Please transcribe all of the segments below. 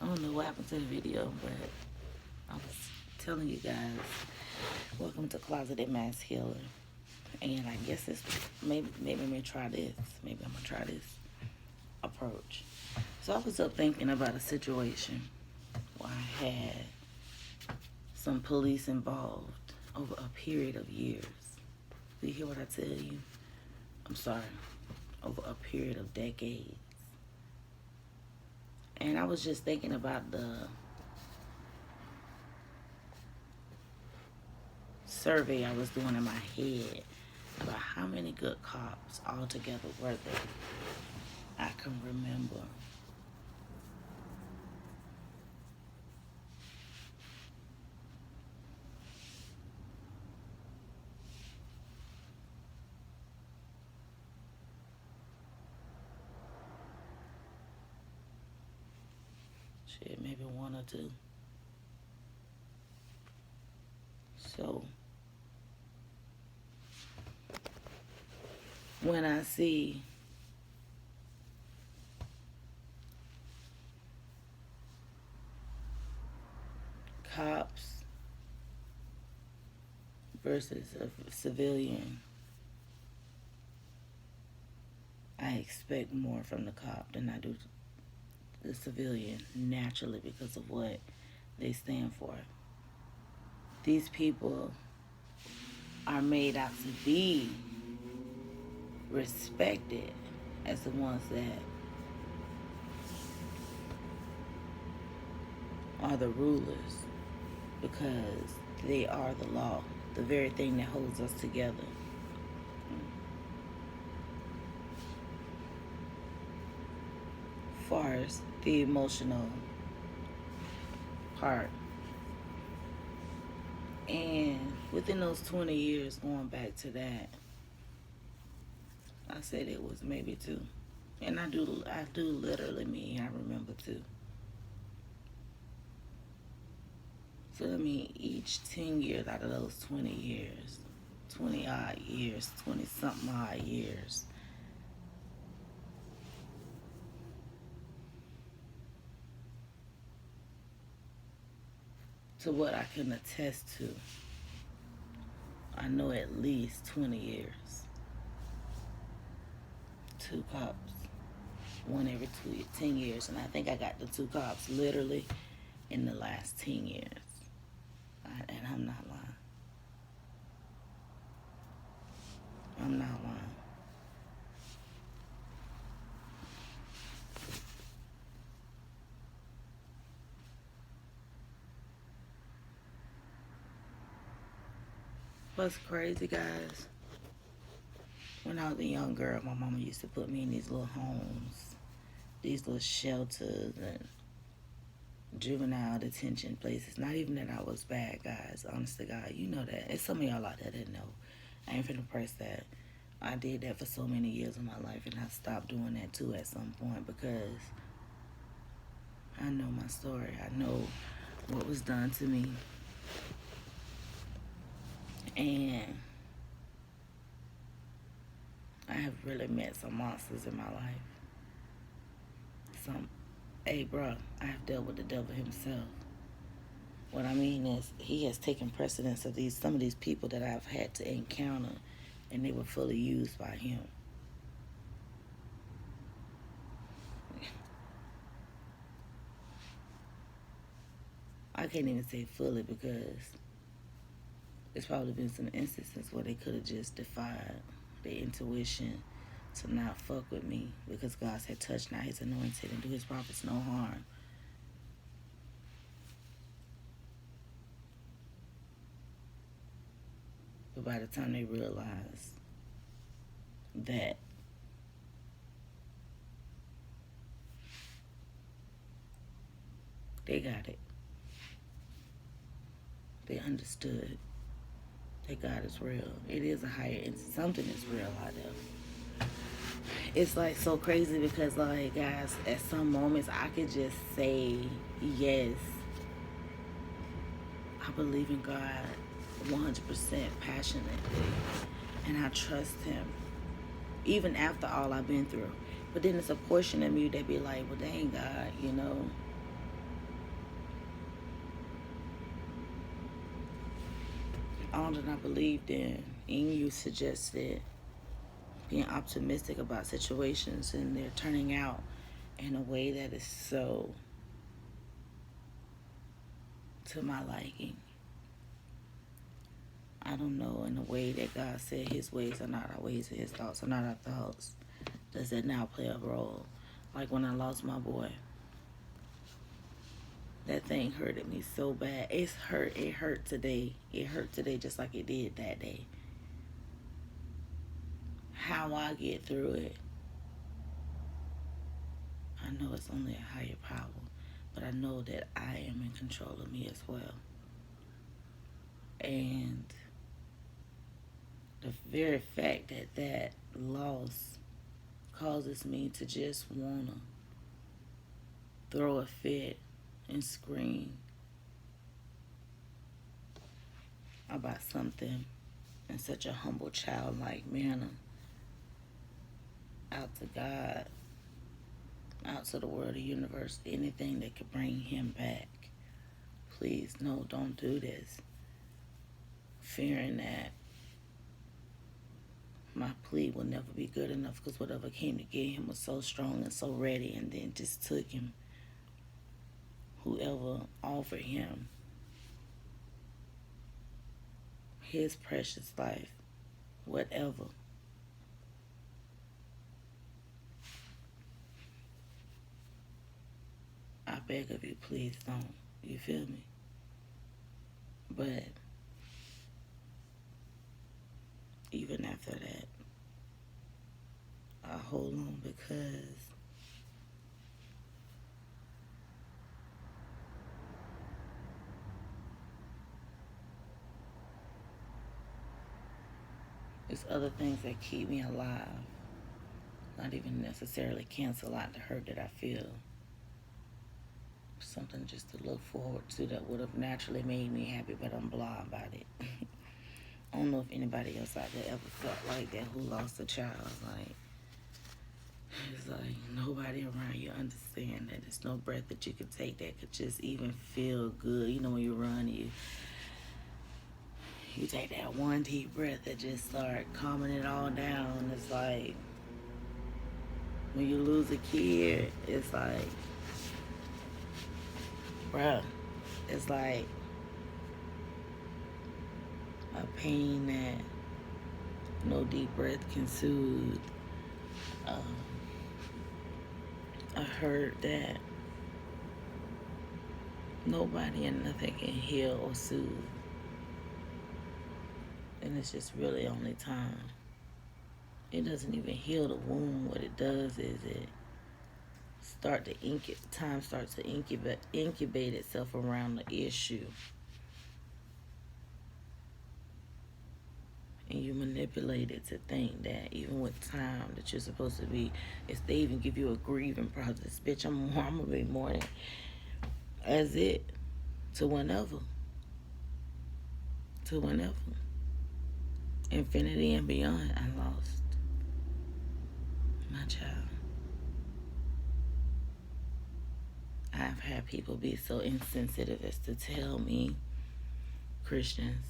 I don't know what happened to the video, but I was telling you guys, welcome to Closeted Mass Healer. And I guess it's maybe I'm gonna try this. Maybe I'm gonna try this approach. So I was up thinking about a situation where I had some police involved over a period of years. Do you hear what I tell you? I'm sorry, over a period of decades. And I was just thinking about the survey I was doing in my head about how many good cops altogether were there. I can remember. Shit, maybe one or two. So when I see cops versus a civilian, I expect more from the cop than I do the civilian, naturally, because of what they stand for. These people are made out to be respected as the ones that are the rulers, because they are the law, the very thing that holds us together. Far as the emotional part. And within those 20 years, going back to that, I said it was maybe two. And I do literally mean I remember two. So I mean, each 10 years out of those 20 years, 20 odd years, 20 something odd years, to what I can attest to, I know at least 20 years. Two cops, one every 10 years. And I think I got the two cops literally in the last 10 years. And I'm not lying. I'm not lying. What's crazy, guys? When I was a young girl, my mama used to put me in these little homes, these little shelters and juvenile detention places. Not even that I was bad, guys. Honest to God, you know that. It's some of y'all out there that know. I ain't finna press that. I did that for so many years of my life, and I stopped doing that too at some point, because I know my story. I know what was done to me. And I have really met some monsters in my life. Hey, bro, I have dealt with the devil himself. What I mean is, he has taken precedence of some of these people that I've had to encounter, and they were fully used by him. I can't even say fully, because there's probably been some instances where they could have just defied their intuition to not fuck with me, because God said, touch not his anointed and do his prophets no harm. But by the time they realize that they got it, they understood that God is real. It is a higher entity. Something is real out there. It's like so crazy, because like, guys, at some moments I could just say, yes, I believe in God 100% passionately, and I trust him even after all I've been through. But then there's a portion of me that be like, well, dang, God, all that I believed in. And you suggested being optimistic about situations, and they're turning out in a way that is so to my liking. I don't know, in a way that God said his ways are not our ways and his thoughts are not our thoughts. Does that now play a role? Like when I lost my boy. That thing hurted me so bad. It hurt today. It hurt today just like it did that day. How I get through it, I know it's only a higher power. But I know that I am in control of me as well. And the very fact that that loss causes me to just want to throw a fit and scream about something in such a humble, childlike manner out to God, out to the world, the universe, anything that could bring him back. Please, no, don't do this. Fearing that my plea will never be good enough because whatever came to get him was so strong and so ready, and then just took him. Whoever offered him his precious life, whatever. I beg of you, please don't. You feel me? But even after that, I hold on because there's other things that keep me alive. Not even necessarily cancel out the hurt that I feel. Something just to look forward to that would have naturally made me happy, but I'm blah about it. I don't know if anybody else out there ever felt like that who lost a child. Like, it's like nobody around you understand that there's no breath that you could take that could just even feel good. You know, when you run, you take that one deep breath that just start calming it all down. It's like when you lose a kid, it's like, bruh, it's like a pain that no deep breath can soothe. A hurt that nobody and nothing can heal or soothe. And it's just really only time. It doesn't even heal the wound. What it does is time starts to incubate itself around the issue. And you manipulate it to think that even with time that you're supposed to be, if they even give you a grieving process, bitch, I'm gonna be mourning as it to whenever. Infinity and beyond, I lost my child. I've had people be so insensitive as to tell me, Christians,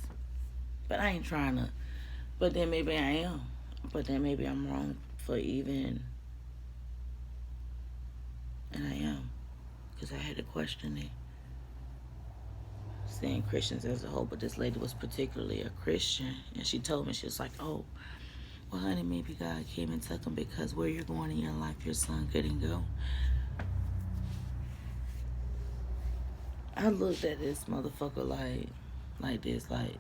but I ain't trying to, but then maybe I am, but then maybe I'm wrong for even, and I am, because I had to question it. Saying Christians as a whole, but this lady was particularly a Christian, and she told me, she was like, oh, well, honey, maybe God came and took him because where you're going in your life, your son couldn't go. I looked at this motherfucker like this, like,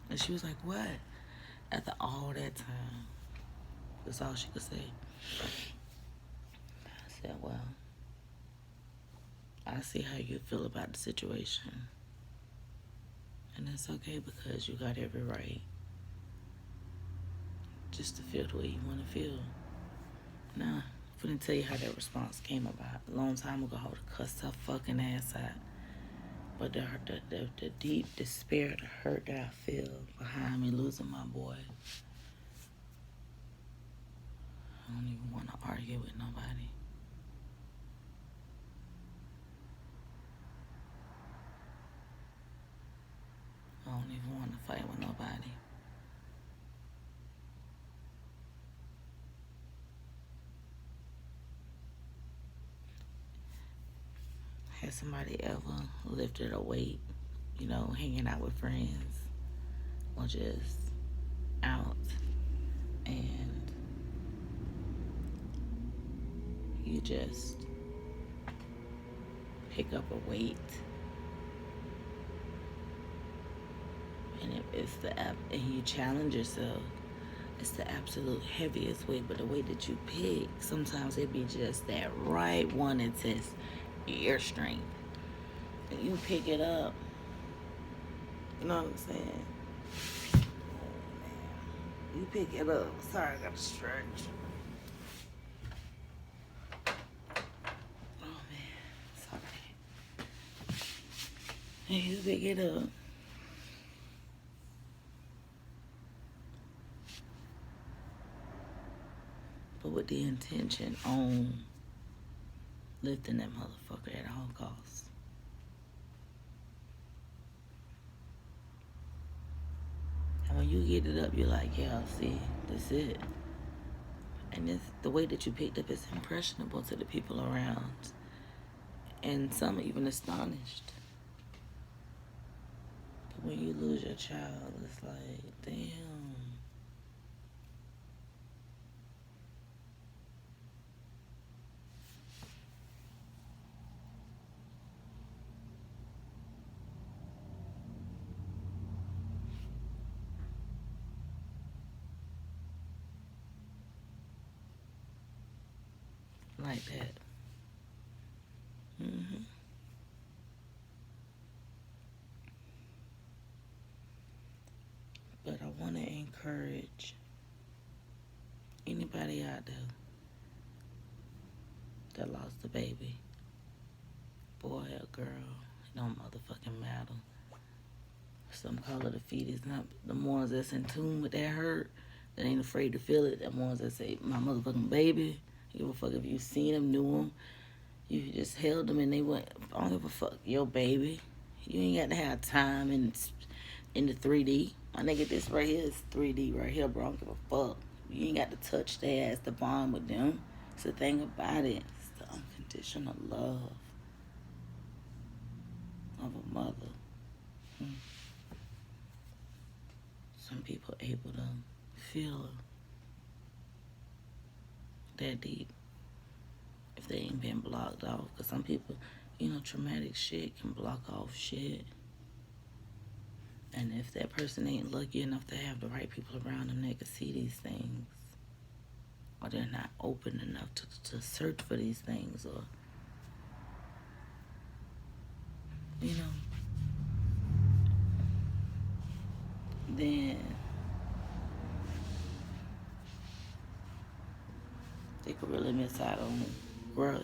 and she was like, what? After all that time, that's all she could say. I said, well, I see how you feel about the situation. And that's okay because you got every right just to feel the way you want to feel. Nah, I'm finna tell you how that response came about. A long time ago, I would have cussed her fucking ass out. But the deep despair, the hurt that I feel behind me losing my boy, I don't even want to argue with nobody. I don't even want to fight with nobody. Has somebody ever lifted a weight, hanging out with friends or just out, and you just pick up a weight and and you challenge yourself. It's the absolute heaviest weight, but the weight that you pick, sometimes it be just that right one that tests your strength. And you pick it up. You know what I'm saying? Oh, man. You pick it up. Sorry, I got to stretch. Oh, man. Sorry. And you pick it up. But with the intention on lifting that motherfucker at all costs. And when you get it up, you're like, yeah, see, that's it. And the way that you picked up is impressionable to the people around. And some are even astonished. But when you lose your child, it's like, damn. Like that. But I want to encourage anybody out there that lost a baby, boy or girl, it don't motherfucking matter. Some call it a fetus. Not the ones that's in tune with that hurt, that ain't afraid to feel it. The ones that say, my motherfucking baby. Give a fuck if you seen them, knew them. You just held them and they went, I don't give a fuck, your baby. You ain't got to have time in the 3D. My nigga, this right here is 3D right here, bro. I don't give a fuck. You ain't got to touch their ass to bond with them. It's the thing about it. It's the unconditional love of a mother. Some people able to feel that deep if they ain't been blocked off. Because some people, traumatic shit can block off shit. And if that person ain't lucky enough to have the right people around them, they can see these things. Or they're not open enough to search for these things. Or, then they could really miss out on growth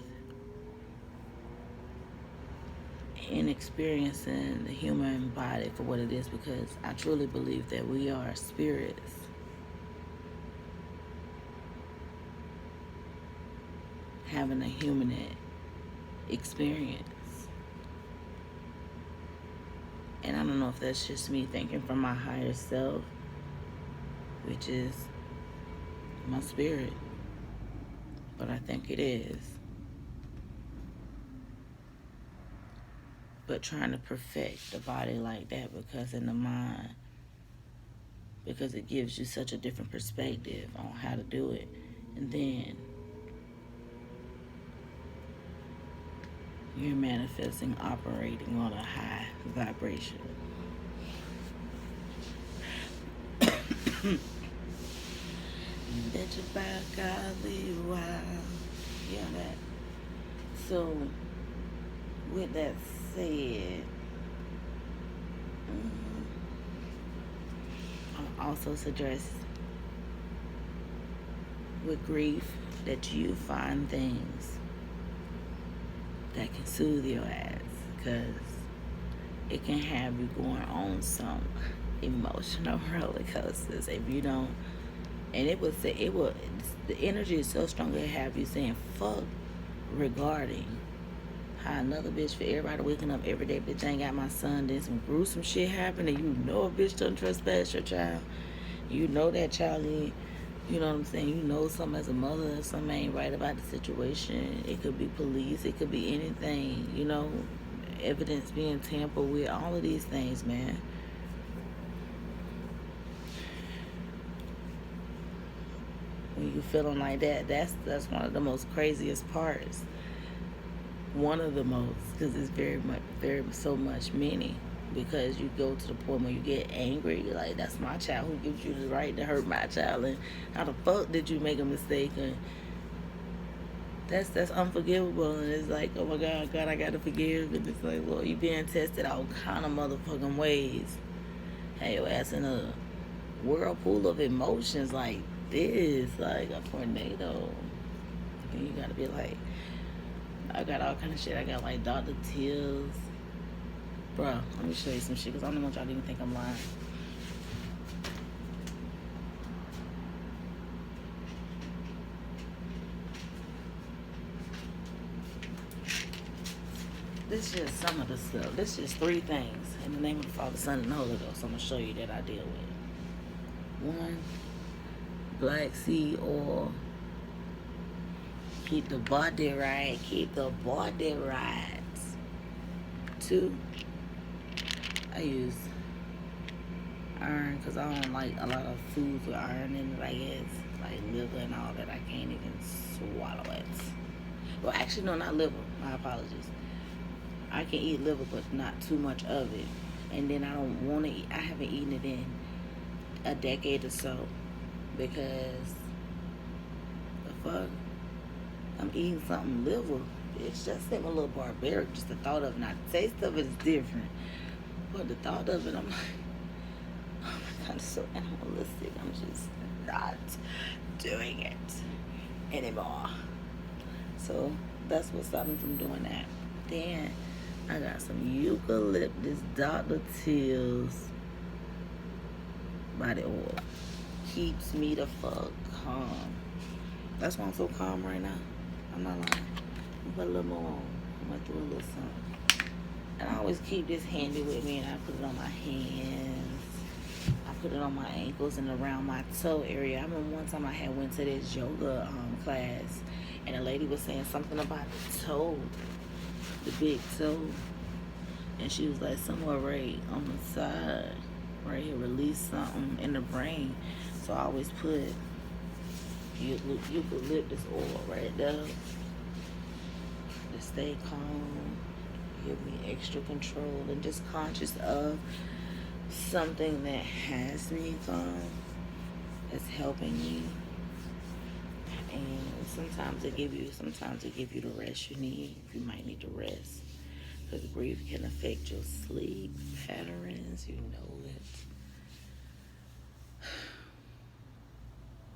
in experiencing the human body for what it is, because I truly believe that we are spirits having a human experience. And I don't know if that's just me thinking from my higher self, which is my spirit, but I think it is. But trying to perfect the body like that, because in the mind, because it gives you such a different perspective on how to do it. And then you're manifesting, operating on a high vibration. Bet your back I'll be wild. Yeah, that. So, with that said, I'll also suggest with grief that you find things that can soothe your ass, because it can have you going on some emotional roller coasters if you don't And the energy is so strong to have you saying fuck regarding how another bitch, for everybody waking up every day, bitch, I ain't got my son, then some gruesome shit happened, and you know a bitch done trespass your child. You know that child ain't, you know what I'm saying? You know something as a mother, something ain't right about the situation. It could be police, it could be anything, you know, evidence being tampered with, all of these things, man. When you feeling like that, that's one of the most craziest parts. One of the most, because it's very so much many. Because you go to the point where you get angry, you're like, that's my child. Who gives you the right to hurt my child? And how the fuck did you make a mistake? And that's unforgivable. And it's like, oh my God, I gotta forgive. And it's like, well, you being tested all kind of motherfucking ways. Hey, your ass in a whirlpool of emotions like this, like a tornado. And you gotta be like, I got all kind of shit. I got like Dr. Teals. Bruh, let me show you some shit because I don't want y'all to even think I'm lying. This is just some of the stuff. This is just 3 things. In the name of the Father, Son, and the Holy Ghost, I'm going to show you that I deal with. 1, black seed oil. Keep the body right. Keep the body right. 2, I use iron because I don't like a lot of foods with iron in it, I guess. Like liver and all that. I can't even swallow it. Well, actually, no, not liver. My apologies. I can eat liver, but not too much of it. And then I don't want to eat. I haven't eaten it in a decade or so because the fuck, I'm eating something liver. It's just seems a little barbaric. Just the thought of it. Now the taste of it is different, but the thought of it, I'm like, oh my God, it's so animalistic. I'm just not doing it anymore. So that's what stopped me from doing that. Then I got some eucalyptus Dr. Teal's body oil. Keeps me the fuck calm. That's why I'm so calm right now. I'm not lying. I'm put a little more on. I'm gonna do a little something. And I always keep this handy with me, and I put it on my hands. I put it on my ankles and around my toe area. I remember one time I went to this yoga class, and a lady was saying something about the toe, the big toe, and she was like, somewhere right on the side, right here, release something in the brain. So I always put eucalyptus oil right there to stay calm, give me extra control, and just conscious of something that has me calm, that's helping me. And sometimes it give you the rest you need. You might need to rest because grief can affect your sleep patterns. You know it.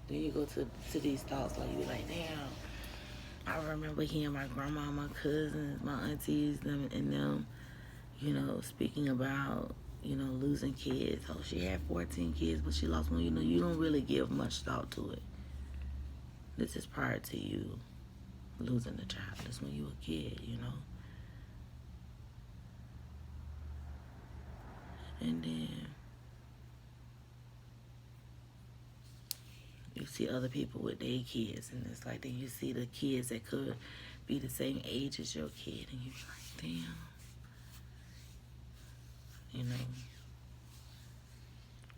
Then you go to these thoughts like you be like, damn, I remember hearing my grandma, my cousins, my aunties, them and them, you know, speaking about, you know, losing kids. Oh, she had 14 kids, but she lost one. You know, you don't really give much thought to it. This is prior to you losing the child. That's when you were a kid, you know. And then you see other people with their kids, and it's like then you see the kids that could be the same age as your kid, and you're like, damn, you know,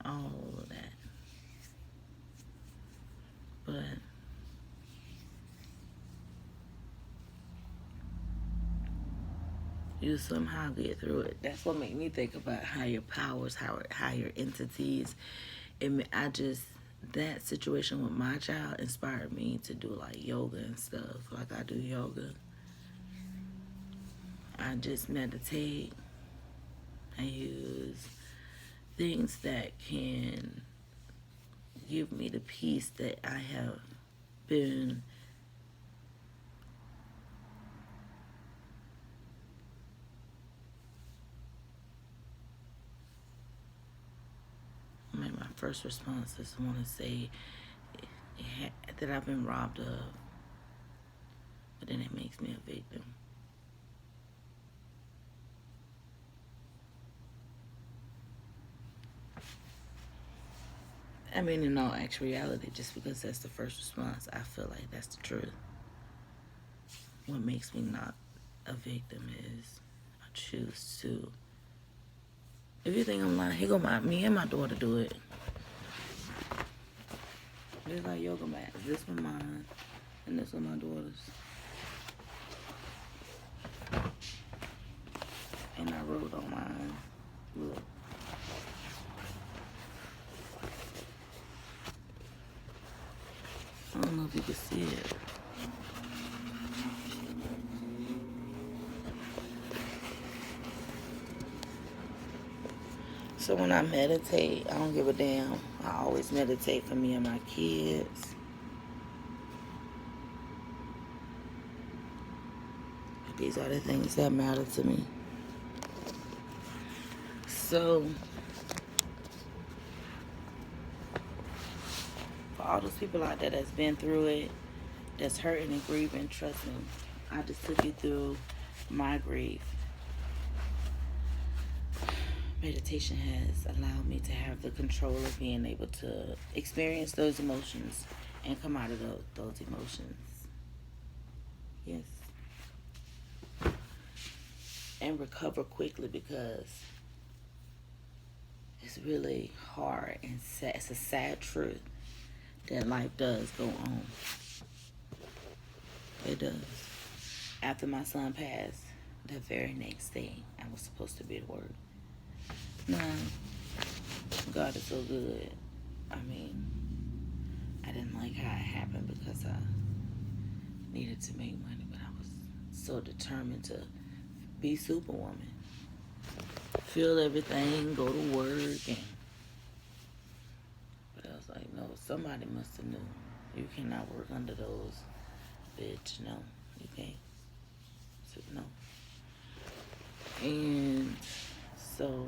all of that. But you somehow get through it. That's what made me think about higher powers, higher entities. That situation with my child inspired me to do like yoga and stuff. Like I do yoga. I just meditate. I use things that can give me the peace that I have been my first response is I want to say that I've been robbed of, but then it makes me a victim. I mean, in all actuality, just because that's the first response, I feel like that's the truth. What makes me not a victim is I choose to. If you think I'm lying, here go me and my daughter do it. There's like yoga mats. This one mine, and this one my daughter's. And I wrote on mine. Look. I don't know if you can see it. So when I meditate, I don't give a damn. I always meditate for me and my kids. These are the things that matter to me. So, for all those people out there that's been through it, that's hurting and grieving, trust me, I just took you through my grief. Meditation has allowed me to have the control of being able to experience those emotions and come out of those emotions. Yes. And recover quickly, because it's really hard and sad. It's a sad truth that life does go on. It does. After my son passed, the very next day, I was supposed to be at work. Now, God is so good. I mean, I didn't like how it happened because I needed to make money, but I was so determined to be Superwoman. Feel everything, go to work, and but I was like, no, somebody must have knew. You cannot work under those, bitch. No, you can't. So, no. And so,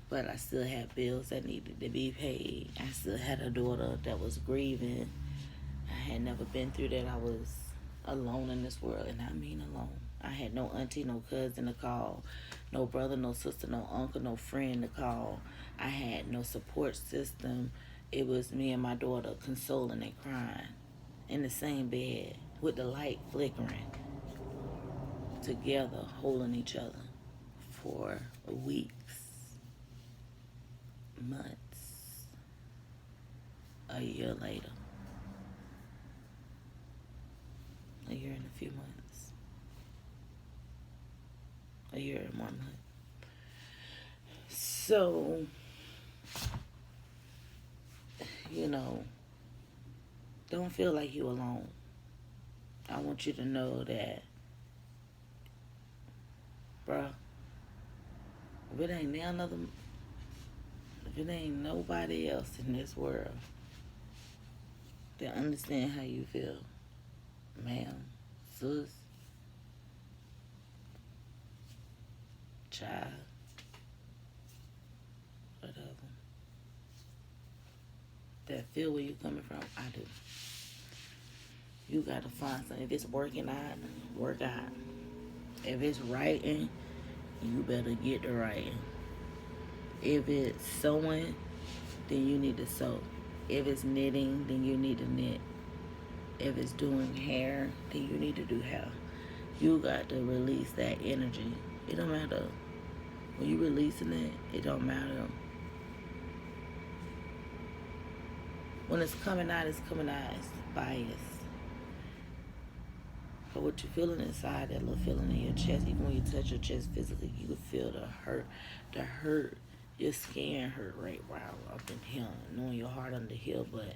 but I still had bills that needed to be paid. I still had a daughter that was grieving. I had never been through that. I was alone in this world, and I mean alone. I had no auntie, no cousin to call, no brother, no sister, no uncle, no friend to call. I had no support system. It was me and my daughter consoling and crying in the same bed with the light flickering, together holding each other for weeks, months, a year later, a year and a few months, a year and 1 month. So, you know, don't feel like you're alone. I want you to know that, bruh, if it ain't nobody else in this world that understand how you feel, ma'am, sis, child, whatever, that feel where you coming from, I do. You gotta find something. If it's working out, work out. If it's writing, you better get to writing. If it's sewing, then you need to sew. If it's knitting, then you need to knit. If it's doing hair, then you need to do hair. You got to release that energy. It don't matter. When you releasing it, it don't matter. When it's coming out, it's biased. But what you're feeling inside, that little feeling in your chest, even when you touch your chest physically, you can feel the hurt. Your skin hurt right up in here, knowing your heart under here, but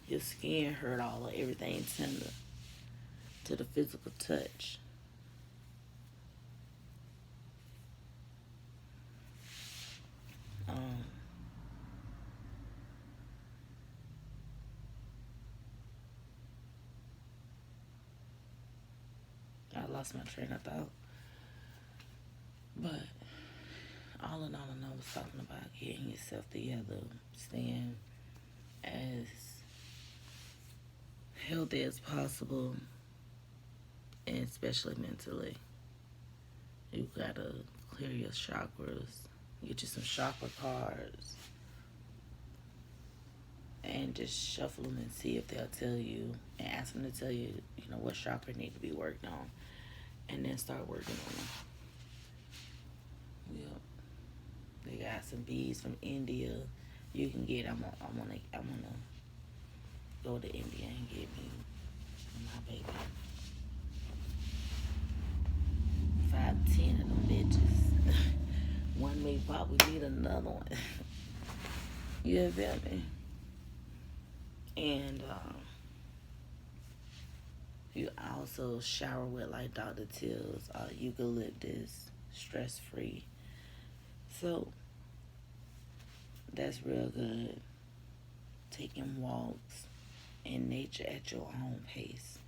your skin hurt all of everything tender to the physical touch. I lost my train of thought. But all in all, I was talking about getting yourself together, staying as healthy as possible, and especially mentally. You gotta clear your chakras, get you some chakra cards, and just shuffle them and see if they'll tell you, and ask them to tell you, what chakra need to be worked on, and then start working on them. Yep. They got some beads from India. You can get. I'm gonna go to India and get me my baby 5, 10 of them bitches. One may pop, we need another one. You feel me? And you also shower with like Dr. Till's eucalyptus, stress free. So that's real good. Taking walks in nature at your own pace.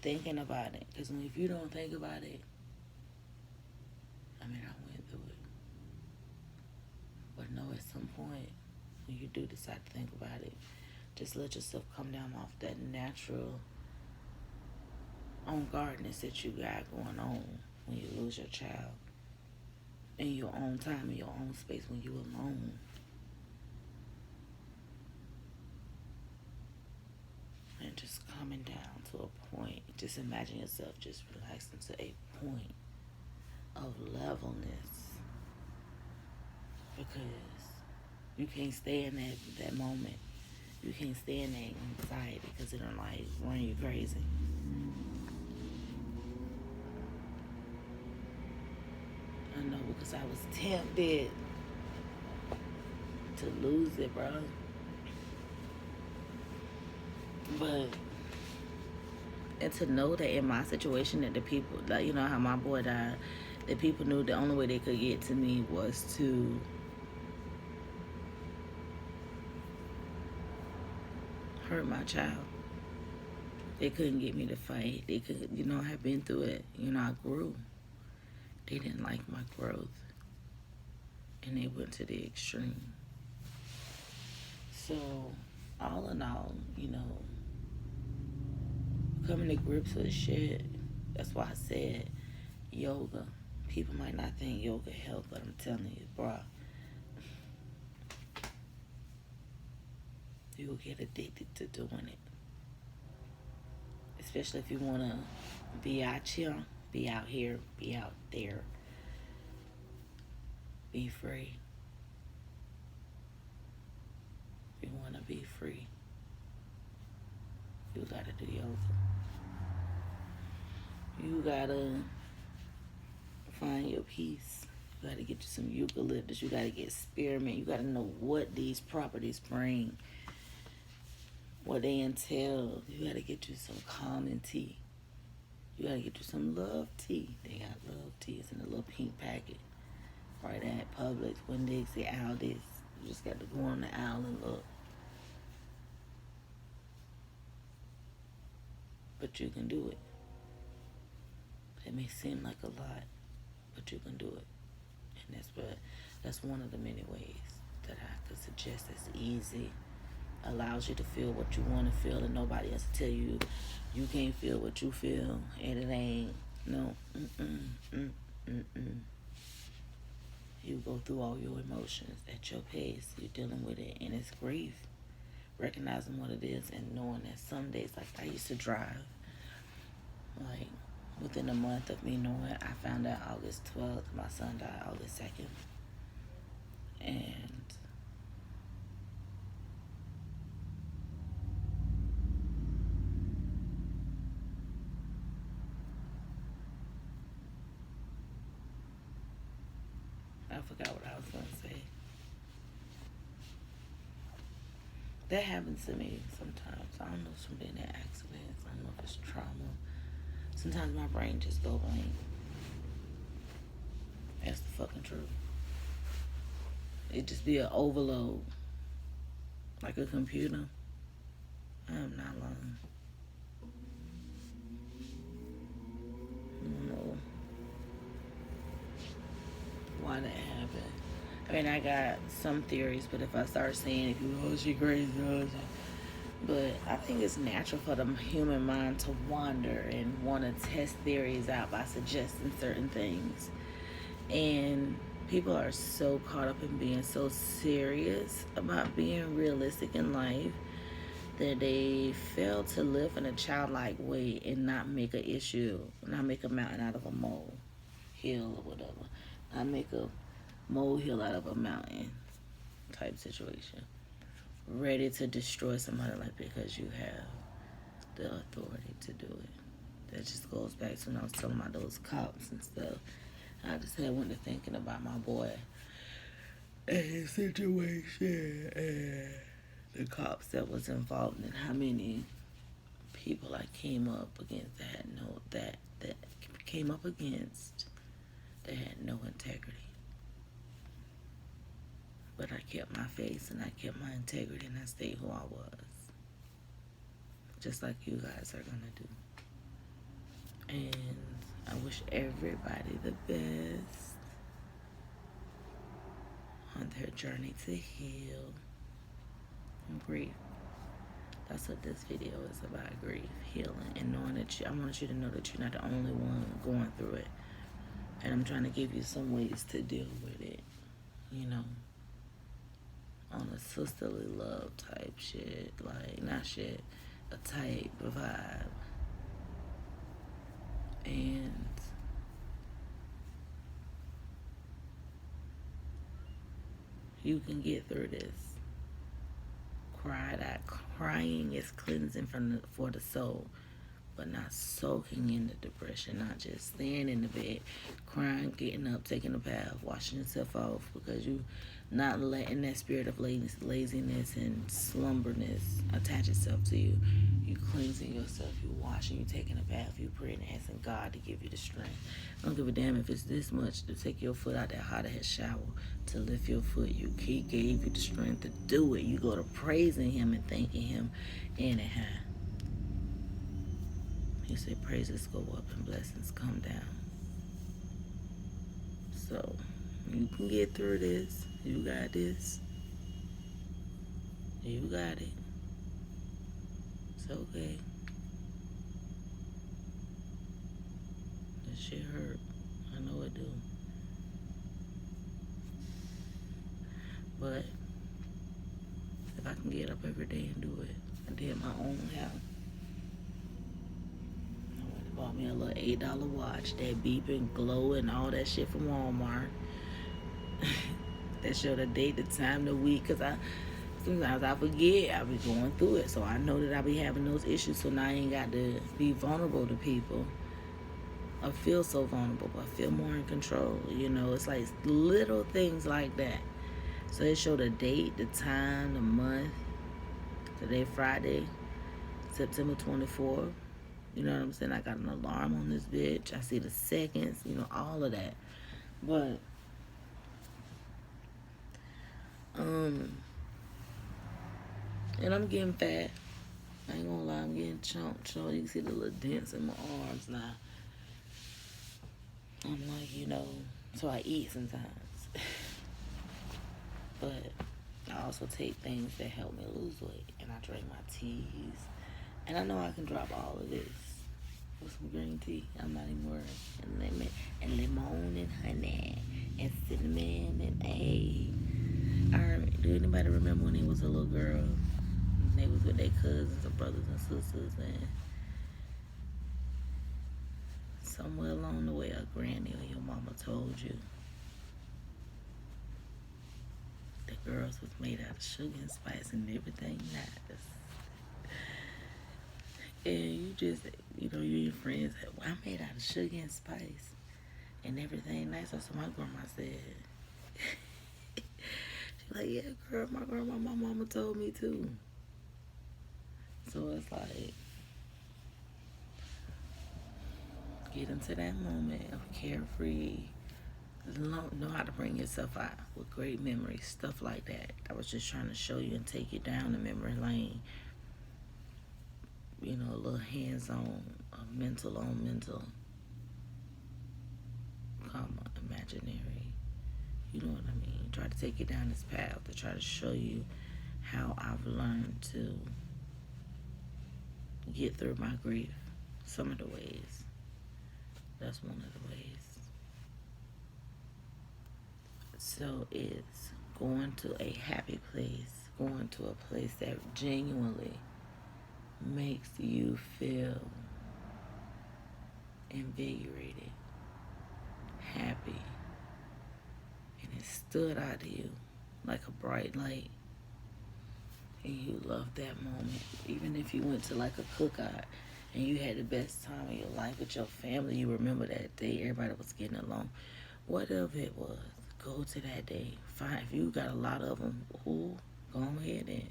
Thinking about it. Because if you don't think about it, I went through it. But no, at some point, when you do decide to think about it, just let yourself come down off that natural on guardness that you got going on when you lose your child. In your own time, in your own space, when you're alone. And just coming down to a point. Just imagine yourself just relaxing to a point of levelness. Because you can't stay in that moment. You can't stay in that anxiety because it'll like run you crazy. I know, because I was tempted to lose it, bro. But, and to know that in my situation that the people, like, how my boy died, the people knew the only way they could get to me was to hurt my child. They couldn't get me to fight. They could, I had been through it. I grew. They didn't like my growth. And they went to the extreme. So, all in all, coming to grips with shit. That's why I said yoga. People might not think yoga help, but I'm telling you, bro, you will get addicted to doing it. Especially if you want to be out here, be out here, be out there. Be free. If you want to be free, you got to do yoga. You got to find your peace. You got to get you some eucalyptus. You got to get spearmint. You got to know what these properties bring, what they entail. You got to get you some calming tea. You got to get you some love tea. They got love tea. It's in a little pink packet. Right at Publix, Winn-Dixie, Aldi's. You just got to go on the aisle and look. But you can do it. It may seem like a lot, but you can do it. And that's one of the many ways that I could suggest that's easy. Allows you to feel what you want to feel, and nobody else to tell you you can't feel what you feel, and it ain't. No. You go through all your emotions at your pace. You're dealing with it, and it's grief. Recognizing what it is and knowing that some days, like I used to drive, like within a month of me knowing, I found out August 12th, my son died August 2nd. And I forgot what I was going to say. That happens to me sometimes. I don't know if it's from being in accidents. I don't know if it's trauma. Sometimes my brain just go blank. That's the fucking truth. It just be an overload. Like a computer. I am not alone. I don't know why that happened. I mean, I got some theories, but if I start saying, if you, oh, she crazy, oh, But I think it's natural for the human mind to wander and want to test theories out by suggesting certain things. And people are so caught up in being so serious about being realistic in life that they fail to live in a childlike way and not make an issue, not make a mountain out of a mole hill or whatever, not make a molehill out of a mountain type situation. Ready to destroy somebody like because you have the authority to do it. That just goes back to when I was telling about those cops and stuff. I just had went to thinking about my boy and his situation and the cops that was involved and how many people I came up against that had no that came up against that had no integrity. But I kept my face and I kept my integrity and I stayed who I was. Just like you guys are gonna do. And I wish everybody the best on their journey to heal and grief. That's what this video is about, grief, healing, and knowing that I want you to know that you're not the only one going through it. And I'm trying to give you some ways to deal with it, you know, on a sisterly love type shit, like, not shit, a type vibe. And you can get through this. Crying is cleansing for the soul, but not soaking in the depression, not just staying in the bed, crying, getting up, taking a bath, washing yourself off because you not letting that spirit of laziness and slumberness attach itself to you. You cleansing yourself, you washing, you taking a bath, you praying, asking God to give you the strength. I don't give a damn if it's this much to take your foot out that hot ass shower, to lift your foot. He gave you the strength to do it. You go to praising him and thanking him anyhow. He said praises go up and blessings come down. So you can get through this. You got this. You got it. It's okay. This shit hurt. I know it do. But if I can get up every day and do it, I did my own house. I went and bought me a little $8 watch, that beep and glow and all that shit from Walmart. That show the date, the time, the week, because sometimes I forget. I be going through it, so I know that I be having those issues, so now I ain't got to be vulnerable to people. I feel so vulnerable, but I feel more in control. You know, it's like little things like that. So they show the date, the time, the month. Today, Friday, September 24th. You know what I'm saying? I got an alarm on this bitch. I see the seconds, you know, all of that. But, and I'm getting fat. I ain't gonna lie, I'm getting chunked. So you can see the little dents in my arms now. I'm like, you know, so I eat sometimes. But I also take things that help me lose weight. And I drink my teas. And I know I can drop all of this with some green tea. I'm not even worried. And lemon and honey and cinnamon and egg. Do anybody remember when he was a little girl? And they was with their cousins or brothers and sisters, and somewhere along the way, a granny or your mama told you the girls was made out of sugar and spice and everything nice. And you just, you know, you and your friends said, well, I'm made out of sugar and spice and everything nice. That's what my grandma said. She's like, yeah, girl, my mama told me too. So it's like, get into that moment of carefree. Know how to bring yourself out with great memories, stuff like that. I was just trying to show you and take you down the memory lane. You know, a little hands-on, mental on mental, comma, imaginary. You know what I mean? Try to take you down this path to try to show you how I've learned to get through my grief. Some of the ways. That's one of the ways. So it's going to a happy place, going to a place that genuinely makes you feel invigorated, happy, and it stood out to you like a bright light, and you loved that moment. Even if you went to like a cookout and you had the best time of your life with your family, you remember that day, everybody was getting along. Whatever it was, go to that day. Fine, if you got a lot of them, go ahead and,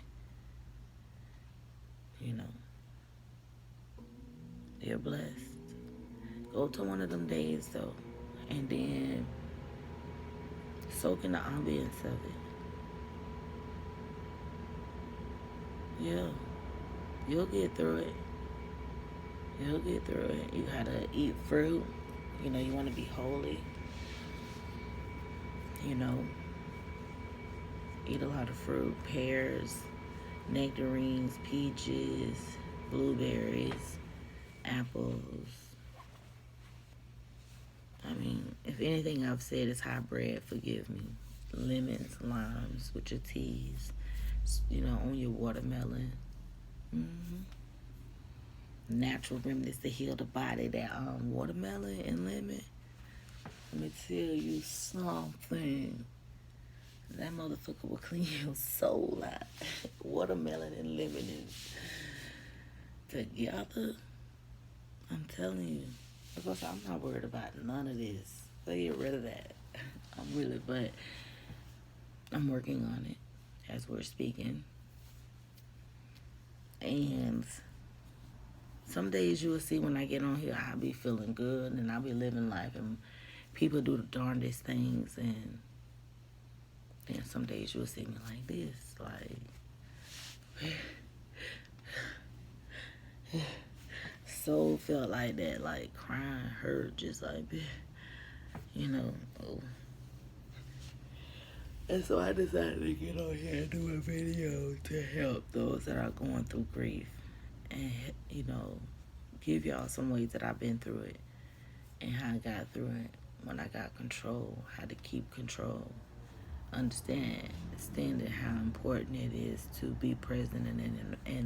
you're blessed. Go to one of them days though, and then soak in the ambience of it. Yeah, you'll get through it. You'll get through it. You gotta eat fruit. You want to be holy. Eat a lot of fruit, pears, nectarines, peaches, blueberries, apples. If anything I've said is hybrid, forgive me. Lemons, limes with your teas, on your watermelon. Natural remedies to heal the body. That watermelon and lemon. Let me tell you something. That motherfucker will clean your soul out. Watermelon and lemon together. I'm telling you. Because I'm not worried about none of this. So get rid of that. But I'm working on it as we're speaking. And some days you will see when I get on here, I'll be feeling good and I'll be living life and people do the darndest things, and then some days you'll see me like this, soul felt like that, like crying, hurt, just like, And so I decided to get on here and do a video to help those that are going through grief and, give y'all some ways that I've been through it and how I got through it, when I got control, how to keep control. Understanding how important it is to be present and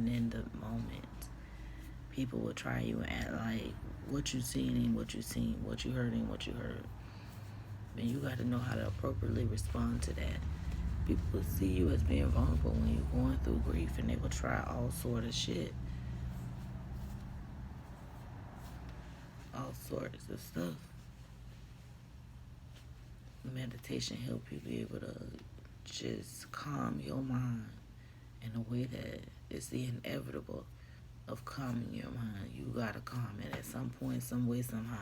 in the moment. People will try you and act like what you seen ain't what you seen, what you heard ain't what you heard. And you got to know how to appropriately respond to that. People will see you as being vulnerable when you're going through grief, and they will try all sort of shit. All sorts of stuff. Meditation help you be able to just calm your mind in a way that is the inevitable of calming your mind. You gotta calm it at some point, some way, somehow.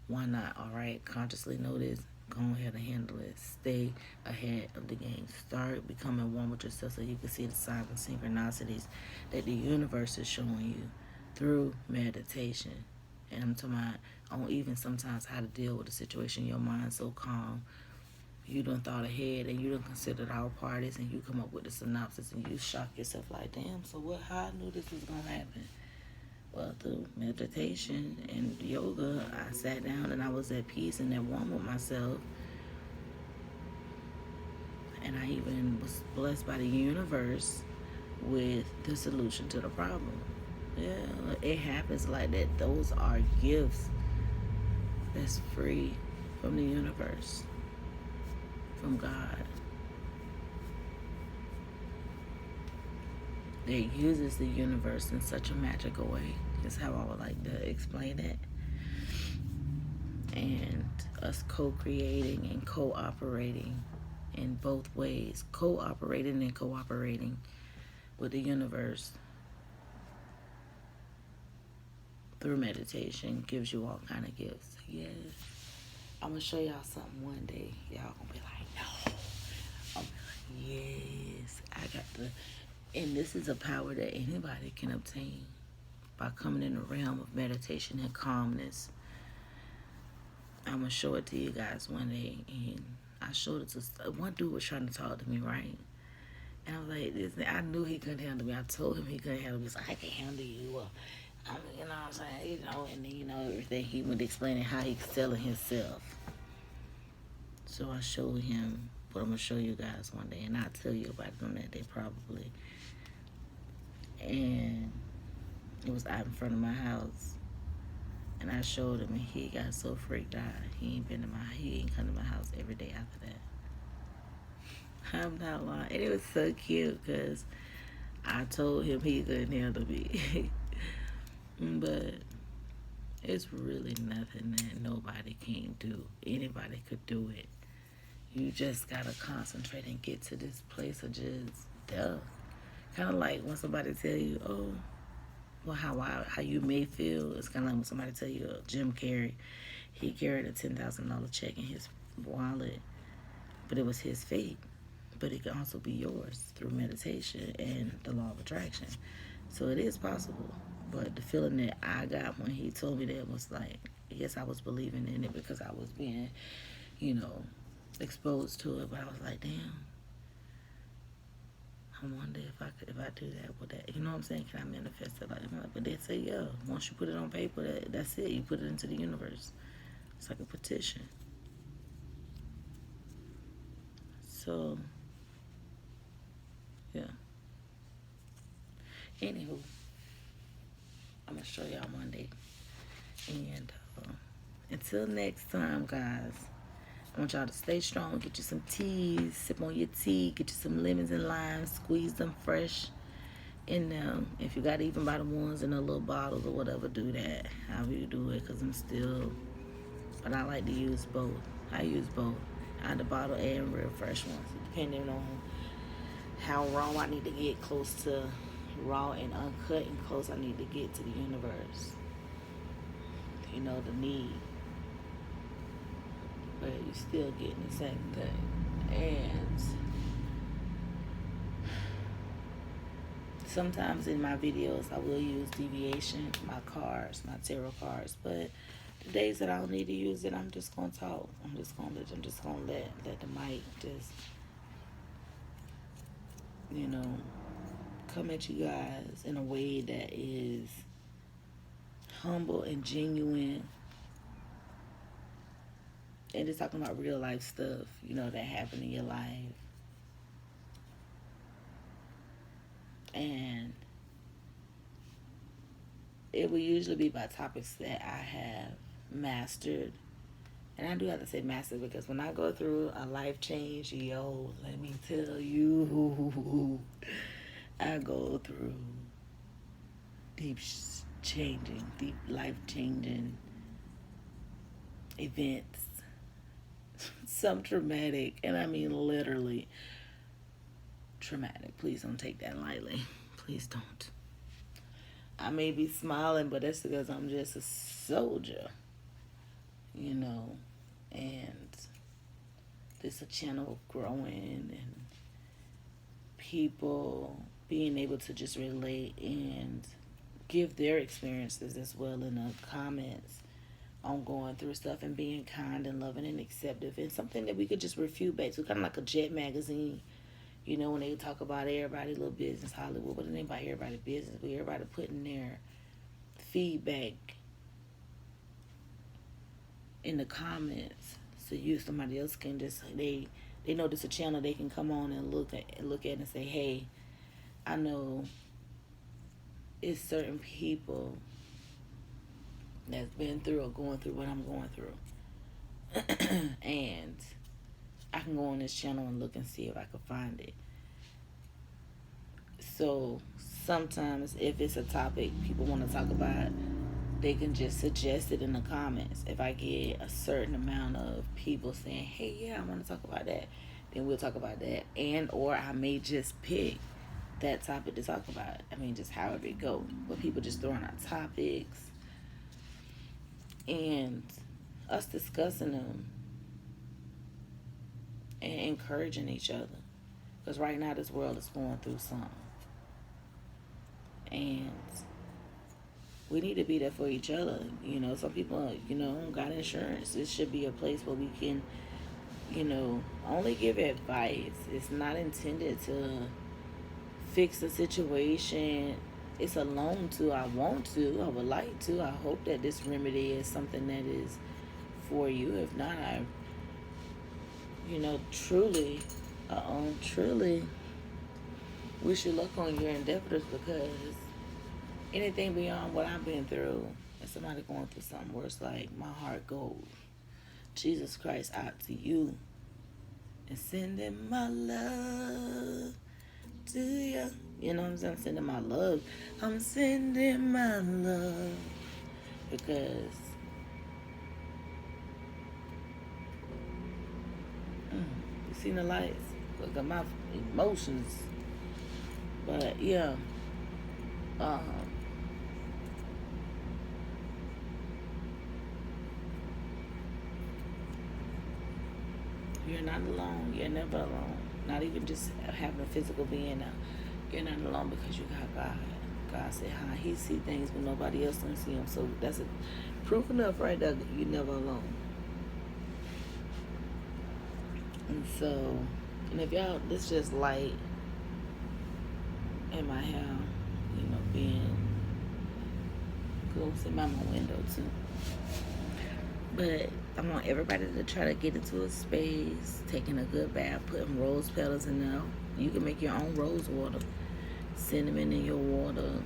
Why not? All right, consciously know this. Go ahead and handle it. Stay ahead of the game. Start becoming one with yourself so you can see the signs and synchronicities that the universe is showing you through meditation. And I'm talking about on even sometimes how to deal with a situation. Your mind's so calm. You done thought ahead and you done considered all parties, and you come up with a synopsis and you shock yourself like, damn, so how I knew this was going to happen? Well, through meditation and yoga, I sat down and I was at peace and at one with myself. And I even was blessed by the universe with the solution to the problem. Yeah, it happens like that. Those are gifts that's free from the universe, from God, that uses the universe in such a magical way, is how I would like to explain it. And us co-creating and cooperating in both ways, cooperating and cooperating with the universe through meditation gives you all kind of gifts. Yes, I'm gonna show y'all something one day. Y'all gonna be like, no. I'm like, yes, I got the. And this is a power that anybody can obtain by coming in the realm of meditation and calmness. I'm gonna show it to you guys one day, and I showed it to one dude was trying to talk to me, right? And I was like, I knew he couldn't handle me. I told him he couldn't handle me. He's like, I can handle you. You know what I'm saying? And then, everything he was explaining how he's selling himself. So I showed him, but I'm going to show you guys one day, and I'll tell you about it on that day probably. And it was out in front of my house. And I showed him, and he got so freaked out. He ain't come to my house every day after that. I'm not lying. And it was so cute because I told him he couldn't handle me. But it's really nothing that nobody can do. Anybody could do it. You just gotta concentrate and get to this place of just duh. Kind of like when somebody tell you, oh, well, how you may feel. It's kind of like when somebody tell you, Jim Carrey, he carried a $10,000 check in his wallet, but it was his fate. But it can also be yours through meditation and the law of attraction. So it is possible. But the feeling that I got when he told me that was like, yes, I was believing in it because I was being, exposed to it. But I was like, damn, I wonder if I do that with that. You know what I'm saying? Can I manifest it like that? But they say, yeah, once you put it on paper, that's it. You put it into the universe. It's like a petition. So, yeah. Anywho, I'm going to show y'all Monday. And until next time, guys, I want y'all to stay strong. Get you some teas. Sip on your tea. Get you some lemons and limes. Squeeze them fresh in them. If you got to even buy the ones in the little bottles or whatever, do that. However you do it, because I'm still... But I like to use both. I use both. I have the bottle and real fresh ones. Depending on how raw I need to get, close to raw and uncut, and close I need to get to the universe. The need. But you're still getting the same thing. And sometimes in my videos I will use deviation, my cards, my tarot cards. But the days that I don't need to use it, I'm just gonna talk. I'm just gonna let the mic just come at you guys in a way that is humble and genuine. And just talking about real life stuff, that happened in your life. And it will usually be by topics that I have mastered. And I do have to say mastered because when I go through a life change, let me tell you, I go through deep life-changing events. Some traumatic, and I mean literally traumatic. Please don't take that lightly. Please don't. I may be smiling, but that's because I'm just a soldier, and this a channel of growing and people being able to just relate and give their experiences as well in the comments on going through stuff and being kind and loving and accepting, and something that we could just refute back to, kind of like a Jet magazine, when they talk about everybody's little business, Hollywood, but it ain't about everybody's business, but everybody putting their feedback in the comments, so somebody else can just, they know this a channel they can come on and look at and say, hey, I know it's certain people that's been through or going through what I'm going through. And I can go on this channel and look and see if I can find it. So sometimes if it's a topic people want to talk about, they can just suggest it in the comments. If I get a certain amount of people saying, hey, yeah, I want to talk about that, then we'll talk about that. And or I may just pick that topic to talk about. I mean, just however it goes. But people just throwing out topics and us discussing them and encouraging each other. Because right now this world is going through something. And we need to be there for each other. Some people, got insurance. It should be a place where we can, only give advice. It's not intended to fix the situation it's a loan to. I want to. I would like to. I hope that this remedy is something that is for you. If not, I, truly, truly wish you luck on your endeavors, because anything beyond what I've been through, and somebody going through something worse, like my heart goes, Jesus Christ, out to you, and sending my love to you. You know what I'm saying? I'm sending my love. I'm sending my love, because you seen the lights. Look at my emotions. But yeah, you're not alone. You're never alone. Not even just having a physical being now. You're not alone because you got God. God said, "Hi." He see things when nobody else don't see them. So that's proof enough right there that you're never alone. And so, and if y'all, this just light in my hair, being close in my window too. But I want everybody to try to get into a space, taking a good bath, putting rose petals in there. You can make your own rose water. Cinnamon in your water,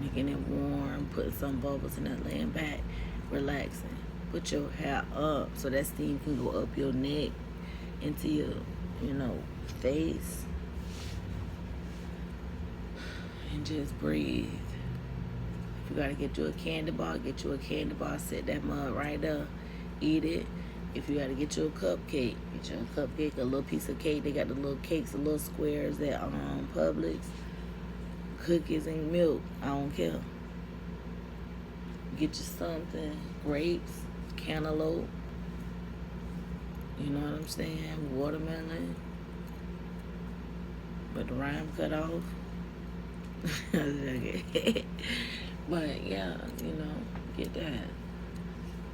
making it warm, putting some bubbles in there, laying back, relaxing. Put your hair up so that steam can go up your neck, into your, face. And just breathe. If you gotta get you a candy bar, set that mug right there, eat it. If you gotta get you a cupcake, a little piece of cake. They got the little cakes, the little squares at Publix. Cookies and milk, I don't care. Get you something, grapes, cantaloupe, you know what I'm saying, watermelon, but the rind cut off. But yeah, get that.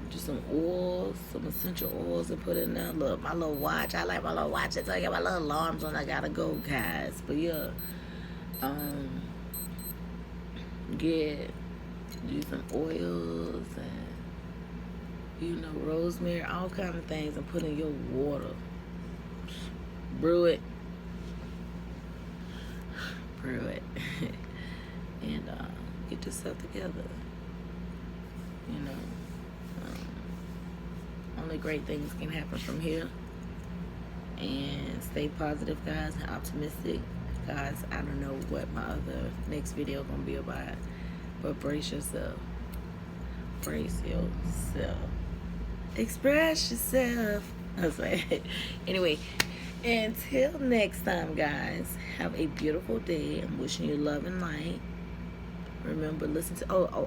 Just some oils, some essential oils, and put it in there. Look, my little watch. I like my little watch. I got my little alarms on. I gotta go, guys. But yeah, do some oils and rosemary, all kind of things, and put in your water. Brew it, and get yourself together. Only great things can happen from here. And stay positive, guys, and optimistic. Guys, I don't know what my other next video gonna be about, but brace yourself. Express yourself. That's right. Anyway, until next time, guys, have a beautiful day. I'm wishing you love and light. Remember,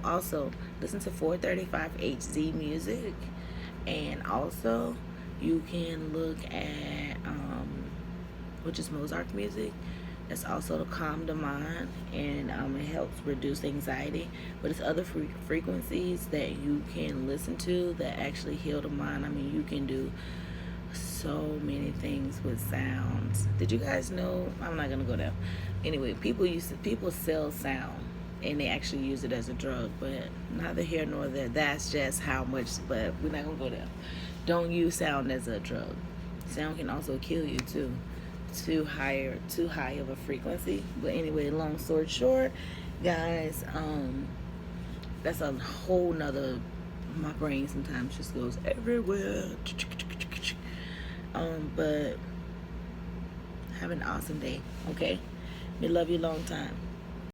also listen to 435 HZ music, and also you can look at which is Mozart music. That's also to calm the mind, and it helps reduce anxiety. But it's other frequencies that you can listen to that actually heal the mind. I mean, you can do so many things with sounds. Did you guys know? I'm not gonna go there. Anyway, people sell sound, and they actually use it as a drug. But neither here nor there. That's just how much. But we're not gonna go there. Don't use sound as a drug. Sound can also kill you too. Too high of a frequency. But anyway, long story short, guys, that's a whole nother. My brain sometimes just goes everywhere. But have an awesome day. Okay, we love you long time.